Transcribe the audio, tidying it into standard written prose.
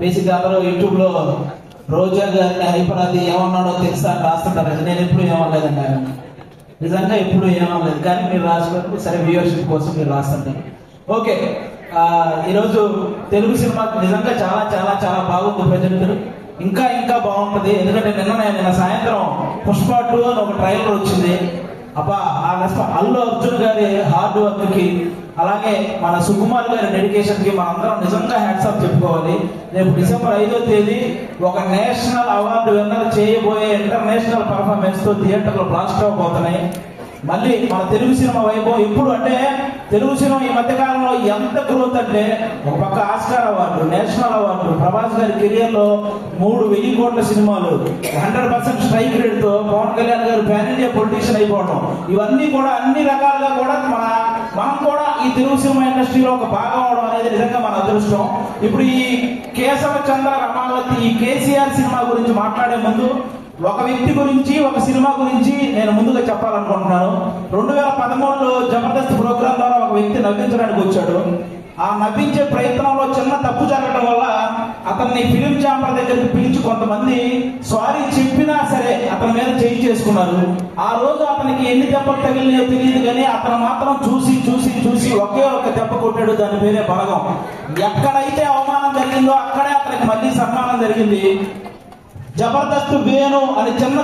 బేసిక్గా అందరూ యూట్యూబ్ లో రోజా గారిని హైపర్ అది ఏమన్నాడో తెలుసా అని రాస్తుంటారు. నేను ఎప్పుడు ఏమనలేదండి, నిజంగా ఎప్పుడు ఏమనలేదు. కానీ మీరు రాసినప్పుడు సరే వ్యూవర్షిప్ కోసం మీరు రాస్తుంటారు. ఓకే, ఈరోజు తెలుగు సినిమా నిజంగా చాలా చాలా చాలా బాగుంది. ప్రజెంట్ ఇంకా ఇంకా బాగుంటుంది. ఎందుకంటే నిన్న సాయంత్రం పుష్ప 2 అని ఒక ట్రైలర్ వచ్చింది. అబ్బా, ఆ అల్లు అర్జున్ గారి హార్డ్ వర్క్ కి, అలాగే మన సుకుమార్ గారి డెడికేషన్ కి మనందరం నిజంగా హ్యాట్స్ ఆఫ్ చెప్పుకోవాలి. రేపు డిసెంబర్ 5వ తేదీ ఒక నేషనల్ అవార్డు విన్నర్ చేయబోయే ఇంటర్నేషనల్ పర్ఫార్మెన్స్ తో థియేటర్లో బ్లాస్ట్ అవబోతున్నాయి. మళ్ళీ మన తెలుగు సినిమా వైభవం ఎప్పుడు అంటే, తెలుగు సినిమా ఈ మధ్య కాలంలో ఎంత గ్రోత్ అంటే, ఒక పక్క Oscar award, national award, Prabhas గారి కెరియర్ లో 3,000 కోట్ల సినిమాలు, 100% స్ట్రైక్ రేట్ తో పవన్ కళ్యాణ్ గారు పాన్ ఇండియా పొలిటీషియన్ అయిపోవడం, ఇవన్నీ కూడా అన్ని రకాలుగా కూడా మనం కూడా ఈ తెలుగు సినిమా ఇండస్ట్రీలో ఒక భాగం అవడం అనేది నిజంగా మన అదృష్టం. ఇప్పుడు ఈ కేశవ చంద్ర రమావతి, ఈ కేసీఆర్ సినిమా గురించి మాట్లాడే ముందు ఒక వ్యక్తి గురించి, ఒక సినిమా గురించి నేను ముందుగా చెప్పాలనుకుంటున్నాను. 2013లో జబర్దస్త్ ప్రోగ్రాం ద్వారా ఒక వ్యక్తి నవ్వించడానికి వచ్చాడు. ఆ నవ్వించే ప్రయత్నంలో చిన్న తప్పు జరగడం వల్ల అతన్ని ఫిలిం ఛాంబర్ దగ్గరికి పిలిచి కొంతమంది సారీ చెప్పినా సరే అతని మీద చేయి చేసుకున్నారు. ఆ రోజు అతనికి ఎన్ని దెబ్బలు తగిలినాయో తెలియదు, కానీ అతను మాత్రం చూసి చూసి చూసి ఒకే ఒక దెబ్బ కొట్టాడు. దాని పేరే బలగం. ఎక్కడైతే అవమానం జరిగిందో అక్కడే అతనికి మళ్ళీ సన్మానం జరిగింది. జబర్దస్త్ వేణు అని చిన్న